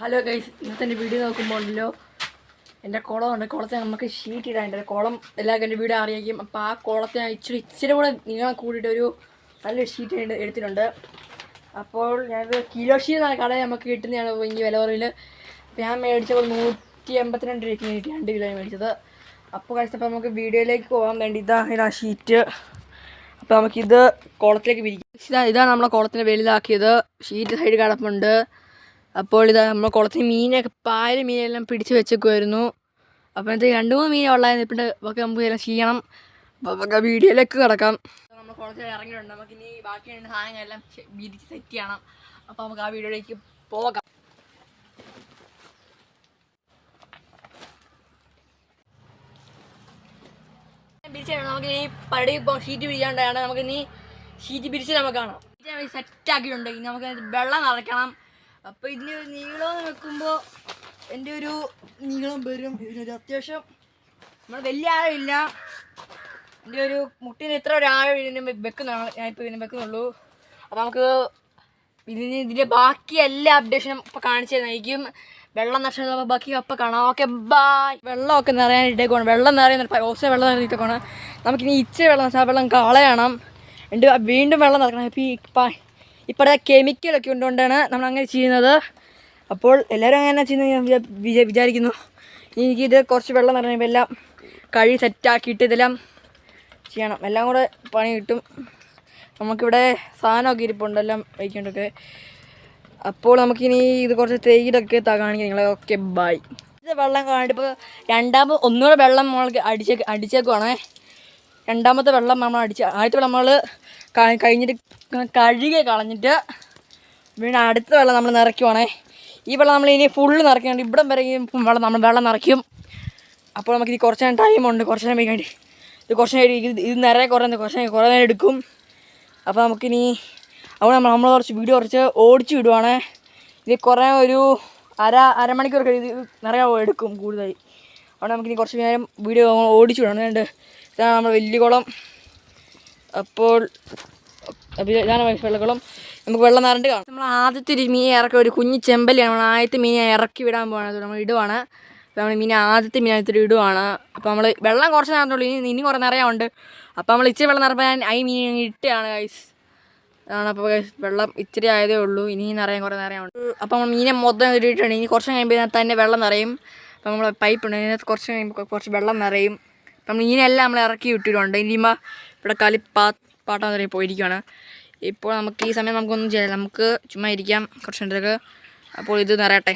Hello guys, ഇന്നത്തെ എൻ്റെ video നോക്കുമ്പോഴല്ലോ എൻ്റെ കുളമുണ്ട്. കുളത്തെ നമുക്ക് ഷീറ്റ് ഇടാനുണ്ട്. കുളം എല്ലാവർക്കും എൻ്റെ വീഡിയോ അറിയാം. അപ്പോൾ ആ കുളത്തെ ഇച്ചിരി കൂടെ നീളം കൂടിയിട്ടൊരു നല്ലൊരു ഷീറ്റ് എടുത്തിട്ടുണ്ട്. അപ്പോൾ ഞാനൊരു കിലോ ഷീറ്റ് എന്ന കടയിൽ നമുക്ക് കിട്ടുന്നതാണ് ഭയങ്കര വില കുറവിൽ. അപ്പോൾ ഞാൻ മേടിച്ചപ്പോൾ 182 രൂപയ്ക്ക് കിട്ടി 2 കിലോ മേടിച്ചത്. അപ്പോൾ കഴിച്ചപ്പോൾ നമുക്ക് വീഡിയോയിലേക്ക് പോകാൻ വേണ്ടി ഇതാ ഷീറ്റ്. അപ്പോൾ നമുക്കിത് കുളത്തിലേക്ക് വിരിക്കും. ഇതാണ് നമ്മളെ കുളത്തിനെ വലുതാക്കിയത്. ഷീറ്റ് സൈഡ് കിടപ്പുണ്ട്. അപ്പോൾ ഇതാ നമ്മൾ കുറച്ച് മീനൊക്കെ പായൽ മീനെല്ലാം പിടിച്ച് വെച്ചേക്കുമായിരുന്നു. അപ്പോൾ ഇത് 2-3 മീൻ ഉള്ളായിരുന്നു. ഇപ്പം ഒക്കെ നമുക്ക് എല്ലാം ചെയ്യണം. അപ്പോൾ നമുക്ക് വീഡിയോയിലേക്ക് കിടക്കാം. നമ്മൾ കുറച്ച് ഇറങ്ങിയിട്ടുണ്ട്. നമുക്കിനി ബാക്കിയുള്ള സാധനങ്ങളെല്ലാം വിരിച്ച് സെറ്റ് ചെയ്യണം. അപ്പോൾ നമുക്ക് ആ വീഡിയോയിലേക്ക് പോകാം. പിരിച്ചാണ് നമുക്കിനി പടി ഷീറ്റ് പിരിക്കാണ്ടാണ്. നമുക്കിനി ഷീറ്റ് പിരിച്ച് നമുക്ക് കാണാം. സെറ്റാക്കിയിട്ടുണ്ടെങ്കിൽ നമുക്ക് വെള്ളം നിറയ്ക്കണം. അപ്പോൾ ഇതിന് നീളം വെക്കുമ്പോൾ എൻ്റെ ഒരു നീളം വരും. ഇതിനൊരു അത്യാവശ്യം നമ്മൾ വലിയ ആഴമില്ല. എൻ്റെ ഒരു മുട്ടിന് എത്ര ഒരു ആഴം ഇതിന് വെക്കുന്നതാണ്. ഞാനിപ്പോൾ ഇതിന് വെക്കുന്നുള്ളൂ. അപ്പോൾ നമുക്ക് ഇതിൻ്റെ ബാക്കി എല്ലാ അപ്ഡേഷനും ഇപ്പോൾ കാണിച്ചു തരുന്നതായിരിക്കും. വെള്ളം നഷ്ടം ബാക്കി അപ്പോൾ കാണാം. Okay, bye. വെള്ളമൊക്കെ നിറയാനിട്ടേക്കാണ്. വെള്ളം നിറയുന്ന ഓസ വെള്ളം നിറഞ്ഞിട്ടേക്കാണ്. നമുക്കിനി ഇച്ചിരി വെള്ളം കളയണം. വീണ്ടും വെള്ളം നിറക്കണം. ഇപ്പോഴത്തെ കെമിക്കലൊക്കെ കൊണ്ടുകൊണ്ടാണ് നമ്മൾ അങ്ങനെ ചെയ്യുന്നത്. അപ്പോൾ എല്ലാവരും അങ്ങനെ ചെയ്യുന്നത് ഞാൻ വിചാരിക്കുന്നു. എനിക്കിത് കുറച്ച് വെള്ളം നിറഞ്ഞപ്പോൾ എല്ലാം കഴുകി സെറ്റാക്കിയിട്ട് ഇതെല്ലാം ചെയ്യണം. എല്ലാം കൂടെ പണി കിട്ടും. നമുക്കിവിടെ സാധനമൊക്കെ ഇരിപ്പുണ്ട്, എല്ലാം വയ്ക്കേണ്ടതൊക്കെ. അപ്പോൾ നമുക്കിനി ഇത് കുറച്ച് തേയിലൊക്കെ കാണിക്കാം നിങ്ങളെ. Okay, bye. ഇത് വെള്ളം കാണിട്ട് ഇപ്പോൾ ഒന്നുകൂടെ വെള്ളം നമ്മൾ അടിച്ചേക്കുവാണേ. രണ്ടാമത്തെ വെള്ളം നമ്മൾ ആദ്യത്തെ വെള്ളം നമ്മൾ കഴിഞ്ഞിട്ട് കഴുകി കളഞ്ഞിട്ട് വീണ്ടും അടുത്ത വെള്ളം നമ്മൾ നിറയ്ക്കുവാണേ. ഈ വെള്ളം നമ്മൾ ഇനി ഫുള്ള് നിറയ്ക്കുന്നുണ്ട്. ഇവിടം വരെ വെള്ളം നിറയ്ക്കും. അപ്പോൾ നമുക്കിത് കുറച്ച് നേരം ടൈമുണ്ട്. കുറച്ച് നേരം വേണ്ടി ഇത് കുറച്ച് നേരം ഇത് നിറയെ കുറേ നേരം എടുക്കും. അപ്പോൾ നമുക്കിനി അവിടെ നമ്മൾ കുറച്ച് ഓടിച്ച് വിടുവാണേ. ഇത് കുറേ ഒരു അരമണിക്കൂറൊക്കെ ഇത് നിറയെ എടുക്കും കൂടുതലായി. അവിടെ നമുക്കിനി കുറച്ച് നേരം വീഡിയോ ഓടിച്ച് വിടണം. ഇതാണ് നമ്മൾ വലിയ കുളം. അപ്പോൾ ഇതാണ് വെള്ളക്കുളം. നമുക്ക് വെള്ളം നിറഞ്ഞിട്ട് കാണാം. നമ്മൾ ആദ്യത്തെ ഒരു മീനെ ഇറക്കി ഒരു കുഞ്ഞ് ചെമ്പലിയാണ്. നമ്മൾ ആദ്യത്തെ മീനെ ഇറക്കി വിടാൻ പോകുന്നത്. നമ്മൾ ഇടുവാണ്. അപ്പോൾ നമ്മൾ ആദ്യത്തെ മീനകത്തൊരു ഇടുവാണ്. അപ്പോൾ നമ്മൾ വെള്ളം കുറച്ച് നിറഞ്ഞുള്ളൂ. ഇനി കുറേ നിറയുണ്ട്. അപ്പോൾ നമ്മൾ ഇച്ചിരി വെള്ളം നിറയാൻ ഈ മീൻ ഇട്ടാണ് ഗൈസ്. അതാണ്. അപ്പോൾ വെള്ളം ഇച്ചിരി ആയതേ ഉള്ളൂ. ഇനി കുറേ നിറയുണ്ട്. അപ്പോൾ നമ്മൾ മീനെ മൊത്തം ഇട്ടിട്ടുണ്ട്. ഇനി കുറച്ച് കഴിയുമ്പോൾ തന്നെ വെള്ളം നിറയും. അപ്പോൾ നമ്മൾ പൈപ്പ് ഉണ്ട്. അതിനകത്ത് കുറച്ച് കഴിയുമ്പോൾ കുറച്ച് വെള്ളം നിറയും. അപ്പം മീനെല്ലാം നമ്മൾ ഇറക്കി വിട്ടിട്ടുണ്ട്. ഇനിയുമ്പോൾ ഇവിടെ പാട്ടാൻ തുടങ്ങി പോയിരിക്കുകയാണ്. ഇപ്പോൾ നമുക്ക് ഈ സമയം നമുക്കൊന്നും ചെയ്യാം. നമുക്ക് ചുമ്മാ ഇരിക്കാം കുറച്ച് നേരത്തേക്ക്. അപ്പോൾ ഇത് നിറയട്ടെ.